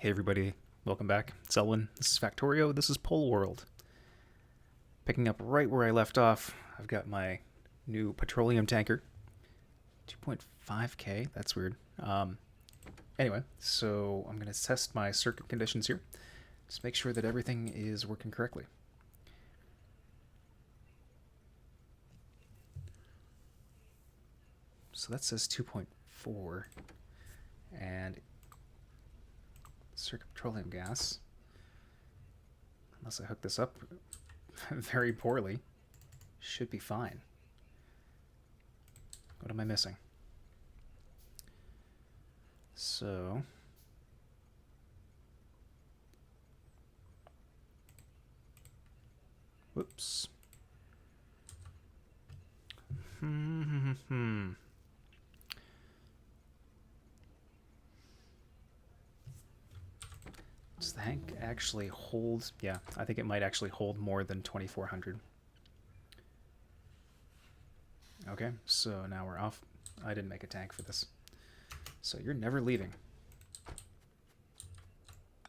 Hey everybody, welcome back. It's Elwin. This is Factorio. This is Poleworld. Picking up right where I left off, I've got my new petroleum tanker. 2.5K, that's weird. Anyway, so I'm going to test my circuit conditions here. Just make sure that everything is working correctly. So that says 2.4, and circuit petroleum gas, unless I hook this up very poorly, should be fine. What am I missing? So whoops. Does the tank actually hold? Yeah, I think it might actually hold more than 2400. Okay, so now we're off. I didn't make a tank for this. So you're never leaving.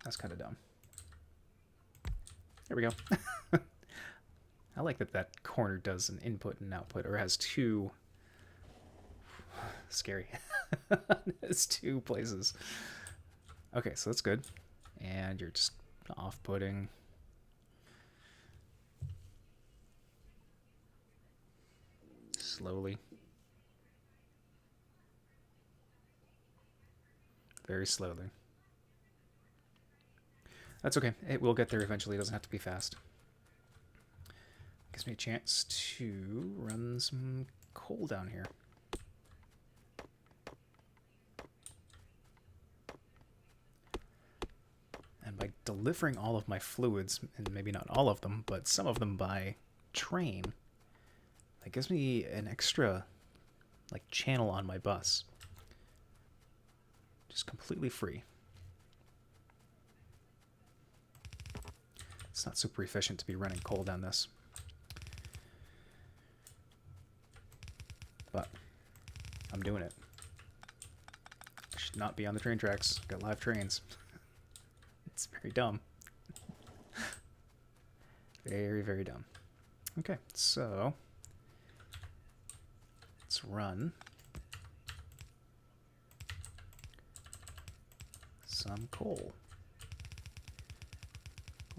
That's kind of dumb. There we go. I like that that corner does an input and output, or has two. Scary. It's two places. Okay, so that's good. And you're just off-putting. Slowly. Very slowly. That's okay. It will get there eventually. It doesn't have to be fast. Gives me a chance to run some coal down here. And by delivering all of my fluids, and maybe not all of them, but some of them by train, that gives me an extra channel on my bus. Just completely free. It's not super efficient to be running coal down this. But I'm doing it. I should not be on the train tracks. Got live trains. It's very dumb. Very, very dumb. Okay, so let's run some coal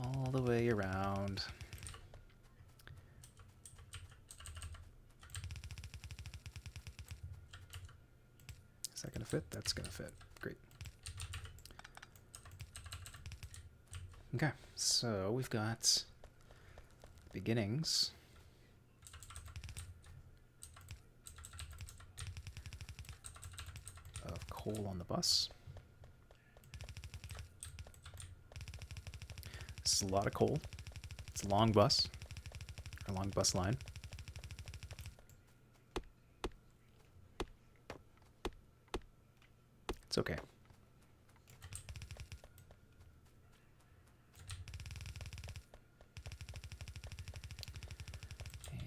all the way around. Is that going to fit? That's going to fit. Great. Okay, so we've got beginnings of coal on the bus. This is a lot of coal. It's a long bus, or long bus line. It's okay.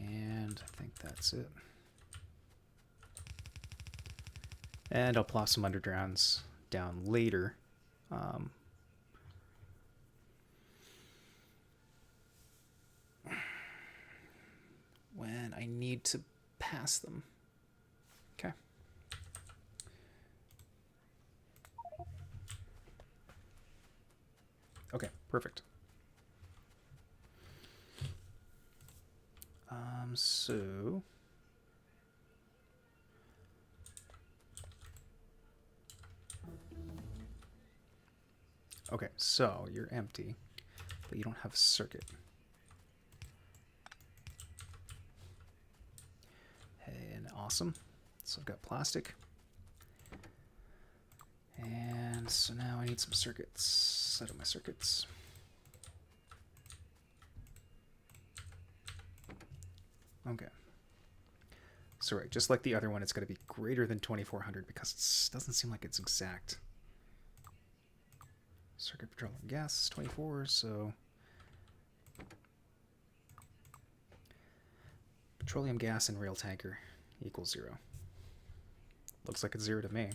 And I think that's it. And I'll plop some undergrounds down later. When I need to pass them. Okay. Okay, perfect. So okay, so you're empty, but you don't have a circuit. And awesome. So I've got plastic. And so now I need some circuits. Set up my circuits. Okay. So right, just like the other one, it's going to be greater than 2400 because it doesn't seem like it's exact. Circuit petroleum gas is 24, so petroleum gas and RailTanker equals 0. Looks like it's 0 to me.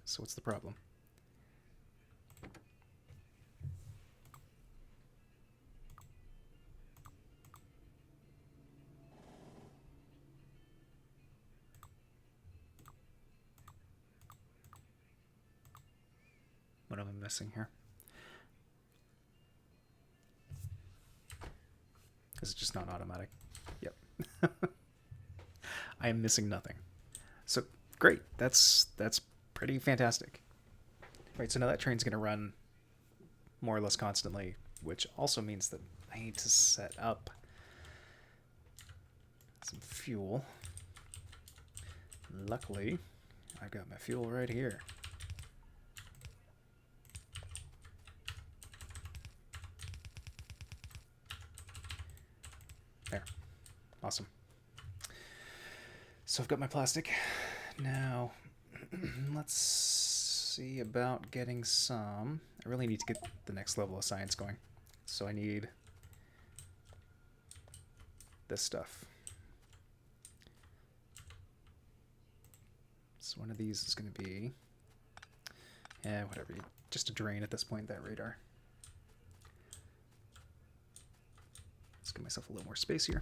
So what's the problem? What am I missing here? Is it just not automatic? Yep. I am missing nothing. So great. That's pretty fantastic. Right, so now that train's going to run more or less constantly, which also means that I need to set up some fuel. Luckily, I've got my fuel right here. There. Awesome. So I've got my plastic. Now, let's see about getting some. I really need to get the next level of science going. So I need this stuff. So one of these is going to be, whatever, just a drain at this point, that radar. Let's give myself a little more space here.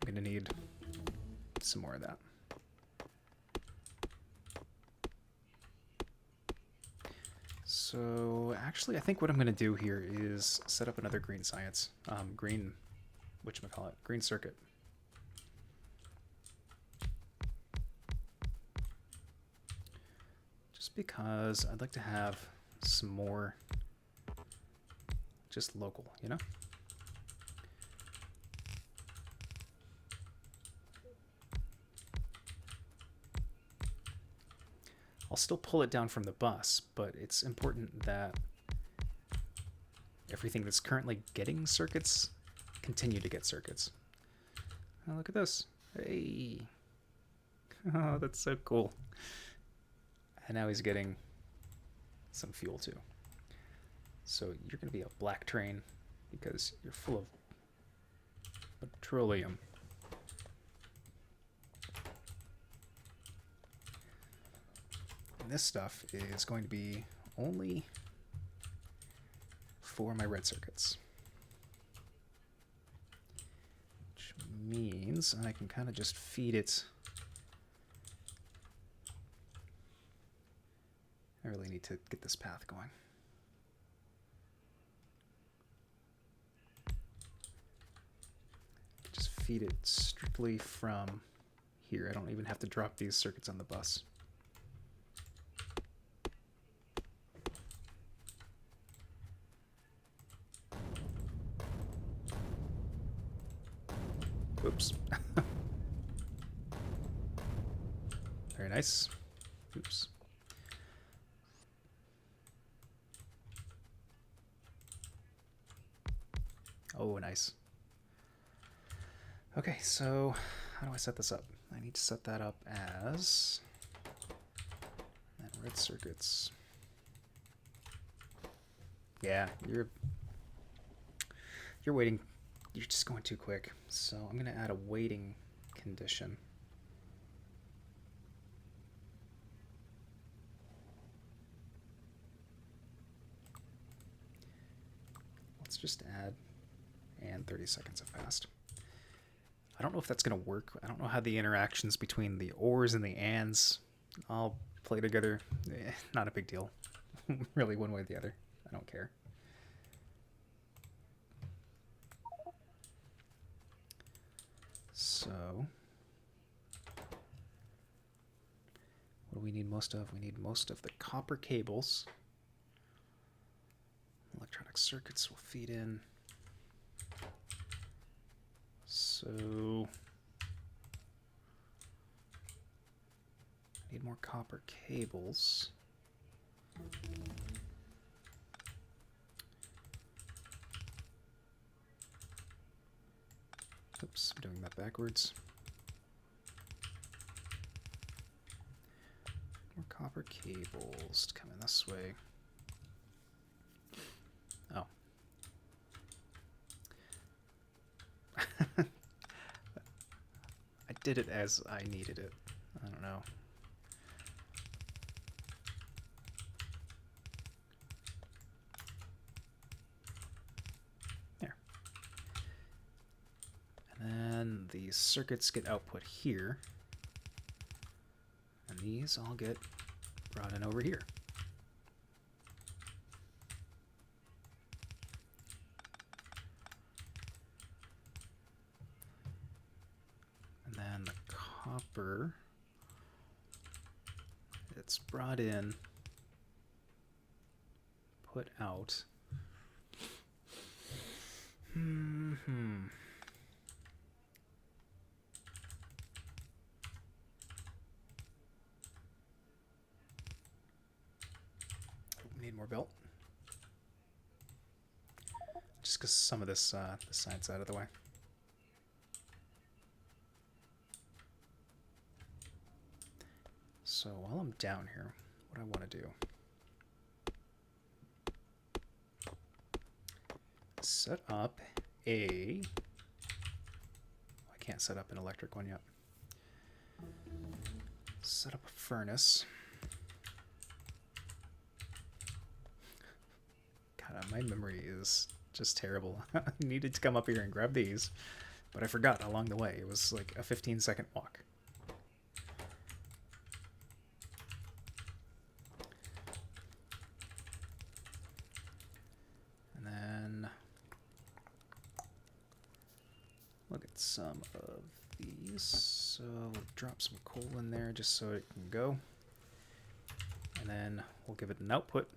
I'm going to need some more of that. So actually, I think what I'm going to do here is set up another green science, green circuit. Just because I'd like to have some more just local, you know? I'll still pull it down from the bus, but it's important that everything that's currently getting circuits continue to get circuits. Oh, look at this. Hey. Oh, that's so cool. And now he's getting some fuel too. So you're going to be a black train because you're full of petroleum. And this stuff is going to be only for my red circuits. Which means I can kind of just feed it. I really need to get this path going. Just feed it strictly from here. I don't even have to drop these circuits on the bus. Oops. Very nice. Oops. Oh, nice. Okay, so how do I set this up? I need to set that up as red circuits. Yeah, you're waiting. You're just going too quick. So I'm going to add a waiting condition. Let's just add and 30 seconds have passed. I don't know if that's going to work. I don't know how the interactions between the ors and the ands all play together. Not a big deal. Really, one way or the other. I don't care. So, what do we need most of? We need most of the copper cables. Electronic circuits will feed in. So, I need more copper cables. Oops, I'm doing that backwards. More copper cables coming this way. Oh. I did it as I needed it. I don't know. There. these circuits get output here, and these all get brought in over here. And then the copper, it's brought in, put out. Need more belt. Just because some of this side's out of the way. So while I'm down here, what I want to do, set up a, I can't set up an electric one yet. Set up a furnace. God, my memory is just terrible. I needed to come up here and grab these, but I forgot along the way. It was like a 15-second walk. And then look at some of these. So we'll drop some coal in there just so it can go. And then we'll give it an output.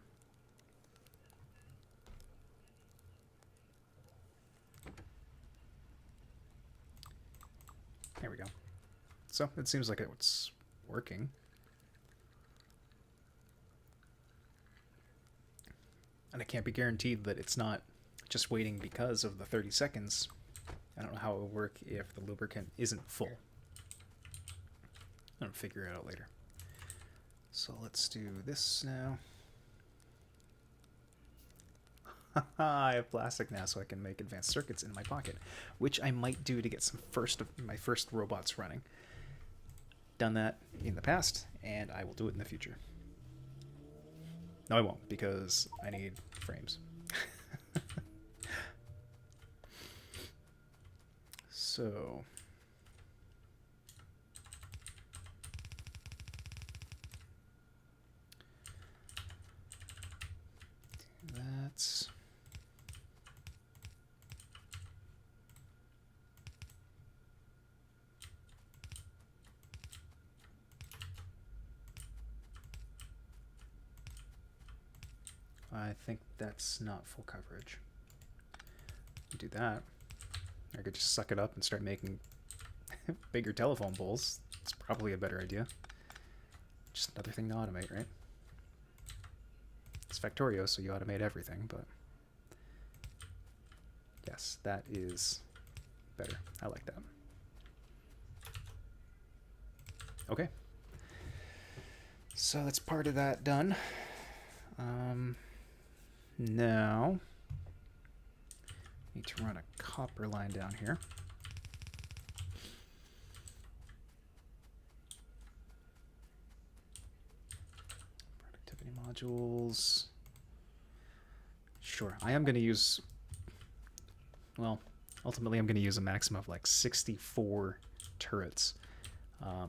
There we go. So it seems like it's working. And I can't be guaranteed that it's not just waiting because of the 30 seconds. I don't know how it will work if the lubricant isn't full. I'll figure it out later. So let's do this now. I have plastic now, so I can make advanced circuits in my pocket, which I might do to get some my first robots running. Done that in the past, and I will do it in the future. No, I won't, because I need frames. So that's I think that's not full coverage. Do that. I could just suck it up and start making bigger telephone poles. It's probably a better idea. Just another thing to automate, right? It's Factorio, so you automate everything, but yes, that is better. I like that. Okay. So that's part of that done. Now, need to run a copper line down here. Productivity modules. Sure, I am going to use, well, ultimately I'm going to use a maximum of like 64 turrets.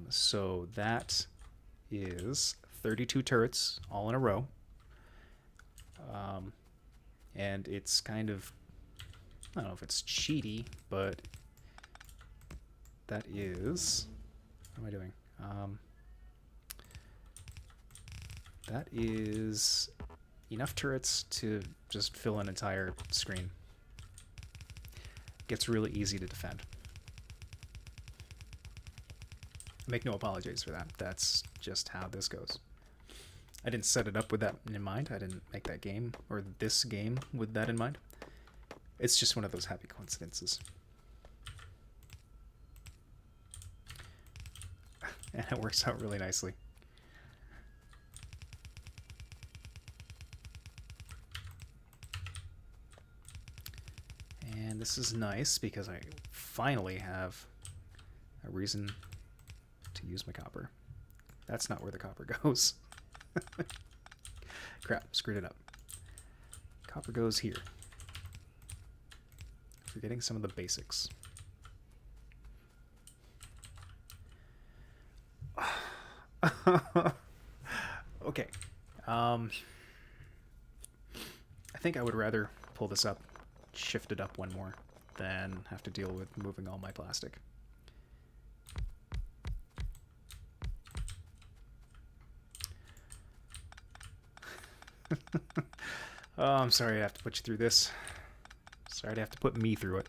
So that is 32 turrets all in a row. And it's kind of, I don't know if it's cheaty, but that is, what am I doing? That is enough turrets to just fill an entire screen. Gets really easy to defend. I make no apologies for that. That's just how this goes. I didn't set it up with that in mind. I didn't make that game, or this game, with that in mind. It's just one of those happy coincidences. And it works out really nicely. And this is nice because I finally have a reason to use my copper. That's not where the copper goes. Crap, screwed it up. Copper goes here. Forgetting some of the basics. Okay. I think I would rather pull this up, shift it up one more, than have to deal with moving all my plastic. Oh, I'm sorry I have to put you through this. Sorry to have to put me through it.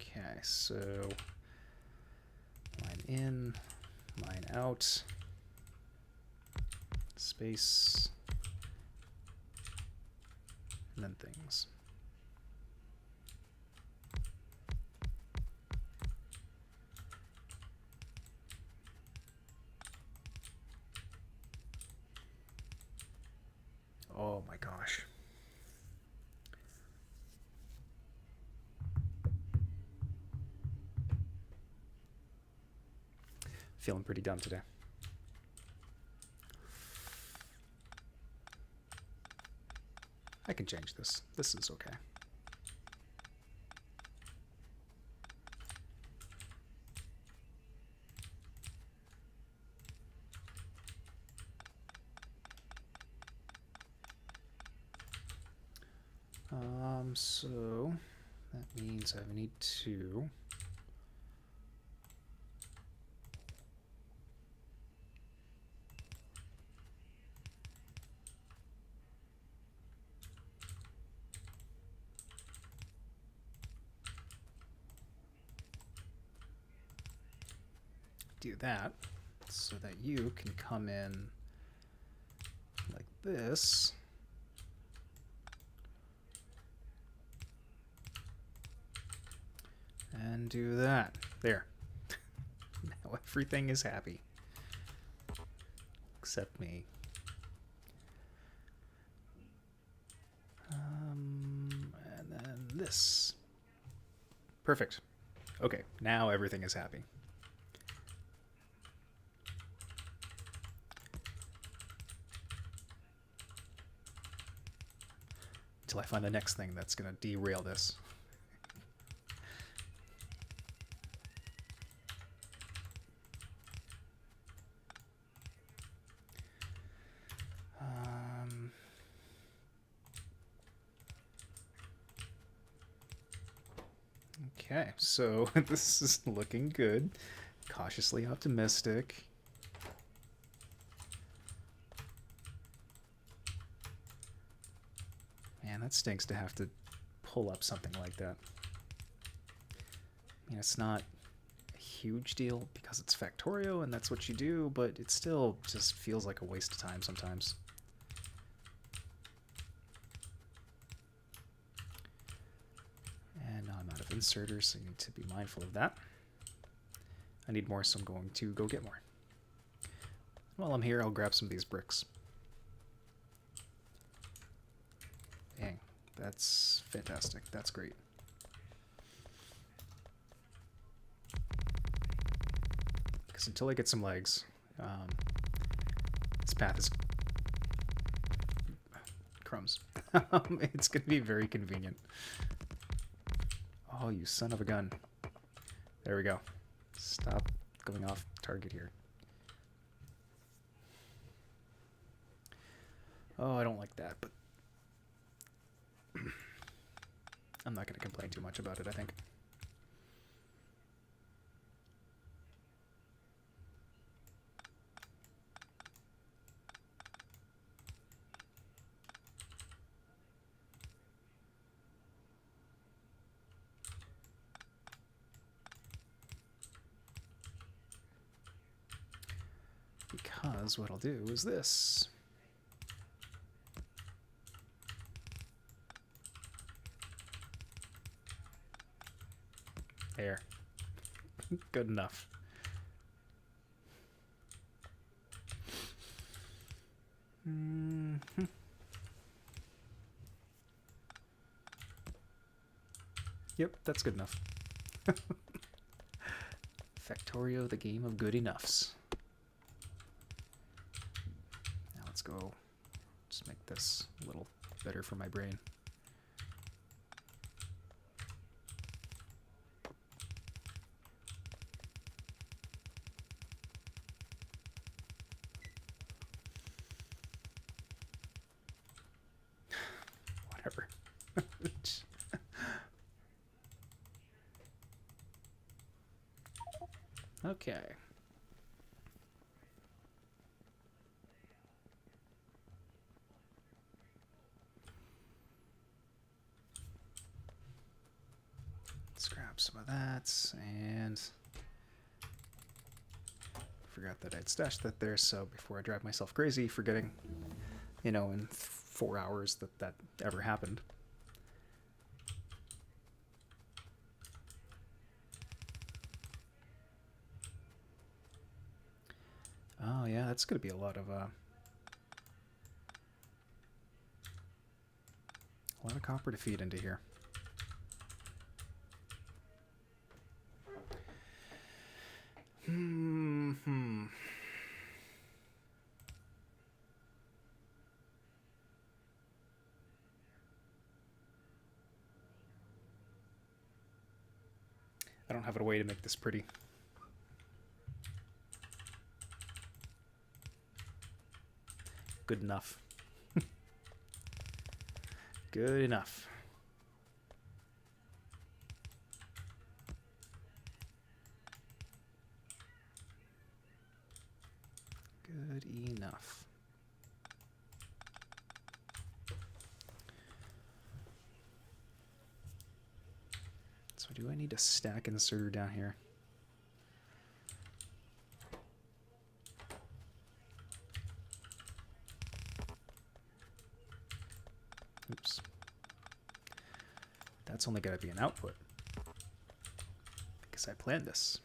Okay, so line in, line out, space, and then things. Oh my gosh. Feeling pretty dumb today. I can change this. This is okay. So that means I need to do that so that you can come in like this. And do that. There. Now everything is happy. Except me. And then this. Perfect. Okay, now everything is happy. Until I find the next thing that's going to derail this. Okay, so this is looking good. Cautiously optimistic. Man, that stinks to have to pull up something like that. I mean, it's not a huge deal because it's Factorio and that's what you do, but it still just feels like a waste of time sometimes. And now I'm out of inserters, so you need to be mindful of that. I need more, so I'm going to go get more. While I'm here, I'll grab some of these bricks. Dang, that's fantastic. That's great. Because until I get some legs, this path is crumbs. It's going to be very convenient. Oh, you son of a gun. There we go. Stop going off target here. Oh, I don't like that, but I'm not going to complain too much about it, I think. Because what I'll do is this. There. Good enough. Yep, that's good enough. Factorio, the game of good enoughs. let's go. Just make this a little better for my brain. Whatever. Okay. Let's grab some of that, and forgot that I'd stashed that there, so before I drive myself crazy forgetting, you know, in 4 hours that ever happened. Oh yeah, that's gonna be a lot of copper to feed into here. I don't have a way to make this pretty. Good enough. Good enough. Good enough. So do I need a stack inserter down here? Oops. That's only got to be an output because I planned this.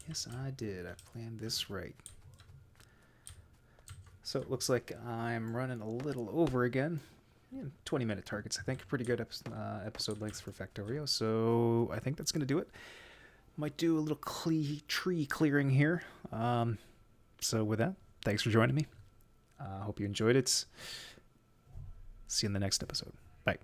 Yes, I did. I planned this right. So it looks like I'm running a little over again. 20-minute targets, I think. Pretty good episode lengths for Factorio. So I think that's going to do it. Might do a little tree clearing here. So with that, thanks for joining me. Hope you enjoyed it. See you in the next episode. Bye.